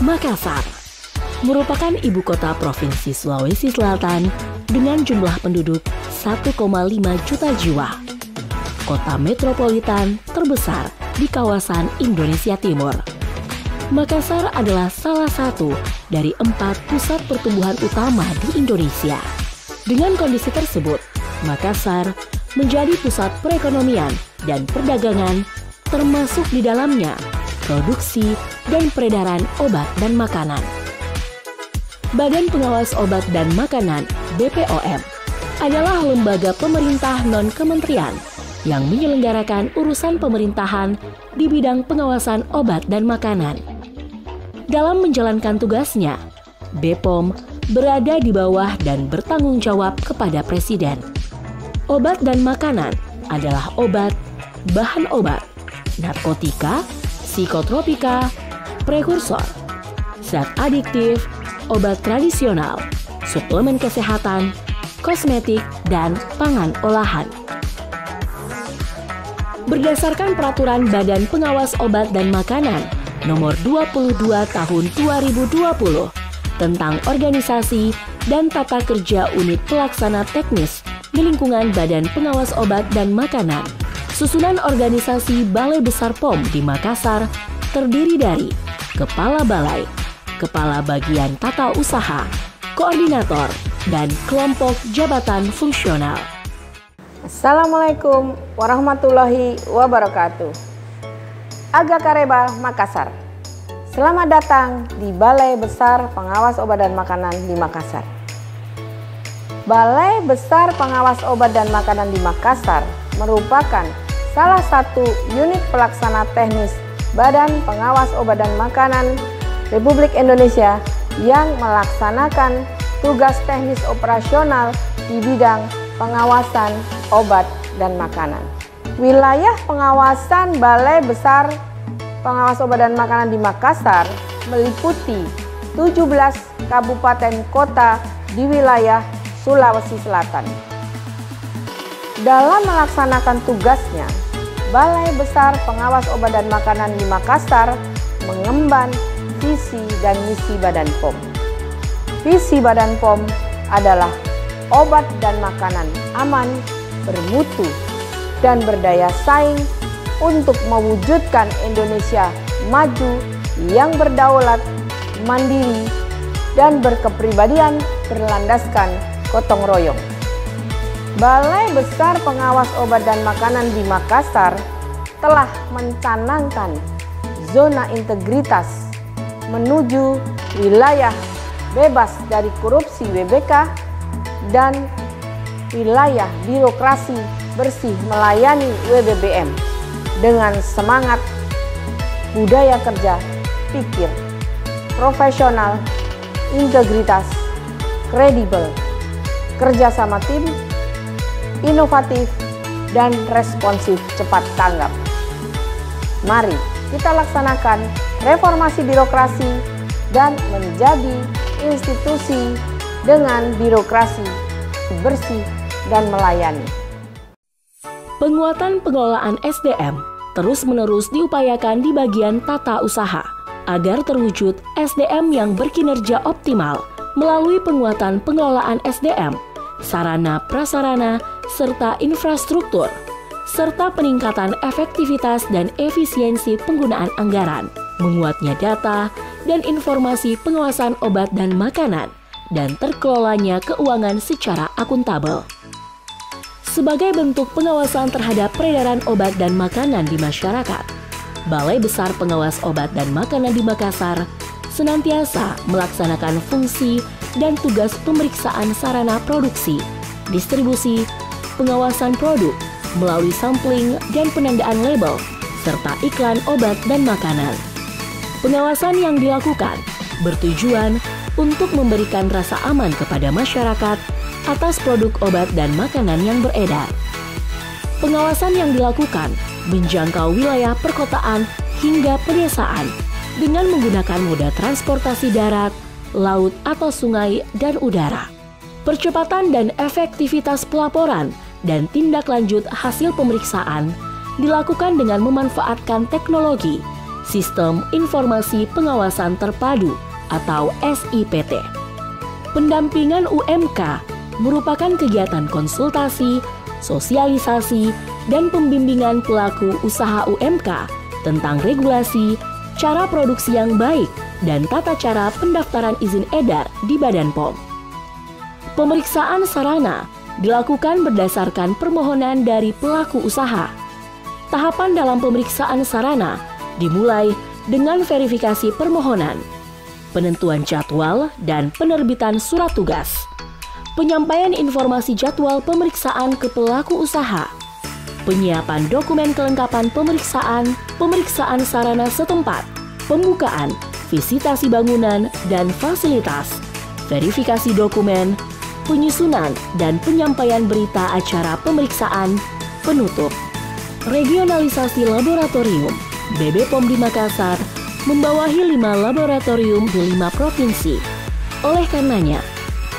Makassar merupakan ibu kota Provinsi Sulawesi Selatan dengan jumlah penduduk 1,5 juta jiwa. Kota metropolitan terbesar di kawasan Indonesia Timur. Makassar adalah salah satu dari 4 pusat pertumbuhan utama di Indonesia. Dengan kondisi tersebut, Makassar menjadi pusat perekonomian dan perdagangan, termasuk di dalamnya produksi dan peredaran obat dan makanan. Badan Pengawas Obat dan Makanan (BPOM) adalah lembaga pemerintah non-kementerian yang menyelenggarakan urusan pemerintahan di bidang pengawasan obat dan makanan. Dalam menjalankan tugasnya, BPOM berada di bawah dan bertanggung jawab kepada Presiden. Obat dan makanan adalah obat, bahan obat, narkotika, psikotropika, prekursor, zat adiktif, obat tradisional, suplemen kesehatan, kosmetik, dan pangan olahan. Berdasarkan Peraturan Badan Pengawas Obat dan Makanan Nomor 22 Tahun 2020 tentang Organisasi dan Tata Kerja Unit Pelaksana Teknis di lingkungan Badan Pengawas Obat dan Makanan, susunan organisasi Balai Besar POM di Makassar terdiri dari Kepala Balai, Kepala Bagian Tata Usaha, Koordinator, dan Kelompok Jabatan Fungsional. Assalamualaikum warahmatullahi wabarakatuh. Aga Kareba, Makassar. Selamat datang di Balai Besar Pengawas Obat dan Makanan di Makassar. Balai Besar Pengawas Obat dan Makanan di Makassar merupakan salah satu unit pelaksana teknis Badan Pengawas Obat dan Makanan Republik Indonesia yang melaksanakan tugas teknis operasional di bidang pengawasan obat dan makanan. Wilayah pengawasan Balai Besar Pengawas Obat dan Makanan di Makassar meliputi 17 kabupaten kota di wilayah Sulawesi Selatan. Dalam melaksanakan tugasnya, Balai Besar Pengawas Obat dan Makanan di Makassar mengemban visi dan misi Badan POM. Visi Badan POM adalah obat dan makanan aman, bermutu, dan berdaya saing untuk mewujudkan Indonesia maju yang berdaulat, mandiri, dan berkepribadian berlandaskan gotong royong. Balai Besar Pengawas Obat dan Makanan di Makassar telah mencanangkan zona integritas menuju wilayah bebas dari korupsi WBK dan wilayah birokrasi bersih melayani WBBM dengan semangat budaya kerja, pikir, profesional, integritas, kredibel, kerjasama tim, inovatif, dan responsif cepat tanggap. Mari kita laksanakan reformasi birokrasi dan menjadi institusi dengan birokrasi bersih dan melayani. Penguatan pengelolaan SDM terus-menerus diupayakan di bagian tata usaha agar terwujud SDM yang berkinerja optimal melalui penguatan pengelolaan SDM, sarana prasarana, serta infrastruktur, serta peningkatan efektivitas dan efisiensi penggunaan anggaran, menguatnya data dan informasi pengawasan obat dan makanan, dan terkelolanya keuangan secara akuntabel. Sebagai bentuk pengawasan terhadap peredaran obat dan makanan di masyarakat, Balai Besar Pengawas Obat dan Makanan di Makassar senantiasa melaksanakan fungsi dan tugas pemeriksaan sarana produksi, distribusi, pengawasan produk melalui sampling dan penandaan label, serta iklan obat dan makanan. Pengawasan yang dilakukan bertujuan untuk memberikan rasa aman kepada masyarakat atas produk obat dan makanan yang beredar. Pengawasan yang dilakukan menjangkau wilayah perkotaan hingga pedesaan dengan menggunakan moda transportasi darat, laut atau sungai, dan udara. Percepatan dan efektivitas pelaporan dan tindak lanjut hasil pemeriksaan dilakukan dengan memanfaatkan teknologi Sistem Informasi Pengawasan Terpadu atau SIPT. Pendampingan UMK merupakan kegiatan konsultasi, sosialisasi, dan pembimbingan pelaku usaha UMK tentang regulasi, cara produksi yang baik, dan tata cara pendaftaran izin edar di Badan POM. Pemeriksaan sarana dilakukan berdasarkan permohonan dari pelaku usaha. Tahapan dalam pemeriksaan sarana dimulai dengan verifikasi permohonan, penentuan jadwal dan penerbitan surat tugas, penyampaian informasi jadwal pemeriksaan ke pelaku usaha, penyiapan dokumen kelengkapan pemeriksaan, pemeriksaan sarana setempat, pembukaan, visitasi bangunan dan fasilitas, verifikasi dokumen, penyusunan dan penyampaian berita acara pemeriksaan, penutup. Regionalisasi laboratorium, BB POM di Makassar membawahi 5 laboratorium di 5 provinsi. Oleh karenanya,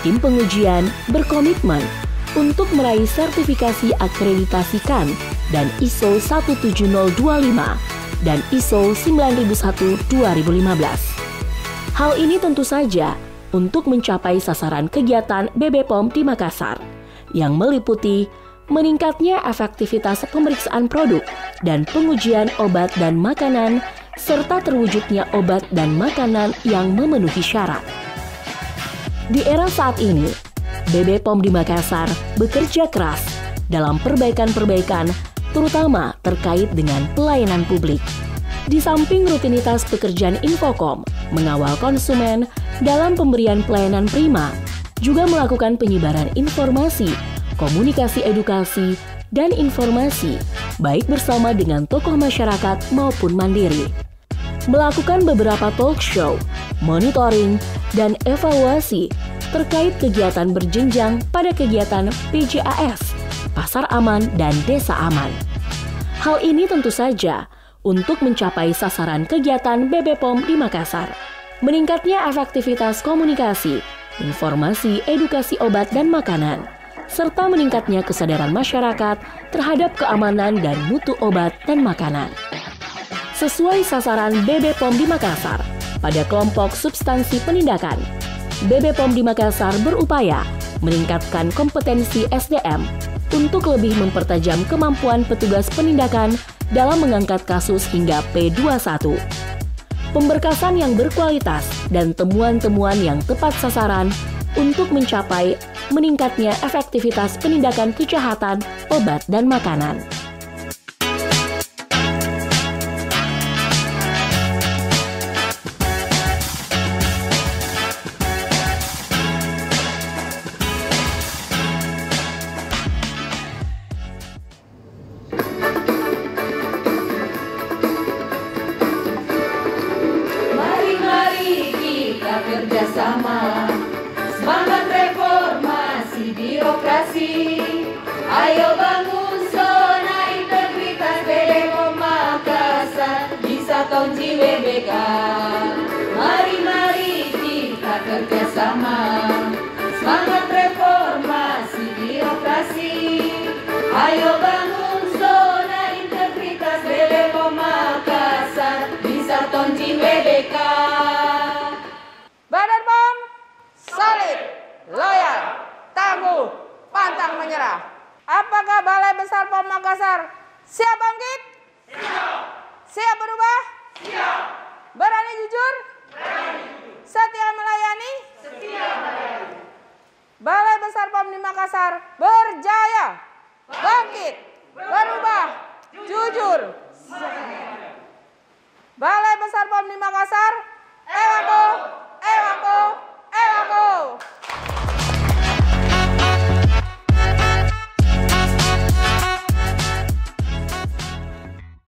tim pengujian berkomitmen untuk meraih sertifikasi akreditasikan dan ISO 17025 dan ISO 9001-2015. Hal ini tentu saja untuk mencapai sasaran kegiatan BB POM di Makassar yang meliputi meningkatnya efektivitas pemeriksaan produk dan pengujian obat dan makanan serta terwujudnya obat dan makanan yang memenuhi syarat. Di era saat ini, BB POM di Makassar bekerja keras dalam perbaikan-perbaikan terutama terkait dengan pelayanan publik. Di samping rutinitas pekerjaan Infokom mengawal konsumen dalam pemberian pelayanan prima, juga melakukan penyebaran informasi, komunikasi edukasi, dan informasi, baik bersama dengan tokoh masyarakat maupun mandiri. Melakukan beberapa talk show, monitoring, dan evaluasi terkait kegiatan berjenjang pada kegiatan PJAS, Pasar Aman, dan Desa Aman. Hal ini tentu saja untuk mencapai sasaran kegiatan BB POM di Makassar. Meningkatnya efektivitas komunikasi, informasi, edukasi obat dan makanan, serta meningkatnya kesadaran masyarakat terhadap keamanan dan mutu obat dan makanan. Sesuai sasaran BB POM di Makassar, pada kelompok substansi penindakan, BB POM di Makassar berupaya meningkatkan kompetensi SDM untuk lebih mempertajam kemampuan petugas penindakan dalam mengangkat kasus hingga P21. Pemberkasan yang berkualitas dan temuan-temuan yang tepat sasaran untuk mencapai meningkatnya efektivitas penindakan kejahatan obat dan makanan. Kerjasama, semangat reformasi birokrasi, ayo bangun zona integritas BB POM Makassar, bisa tonji WBK. Mari kita kerjasama, semangat reformasi birokrasi, ayo bangun zona integritas BB POM Makassar, bisa tonji WBK. Badan POM solid, loyal, tangguh, pantang menyerah. Apakah Balai Besar POM Makassar siap bangkit? Siap. Siap berubah? Siap. Berani jujur? Berani jujur. Setia melayani? Setia melayani. Balai Besar POM di Makassar berjaya, bangkit, berubah, jujur. Balai Besar POM di Makassar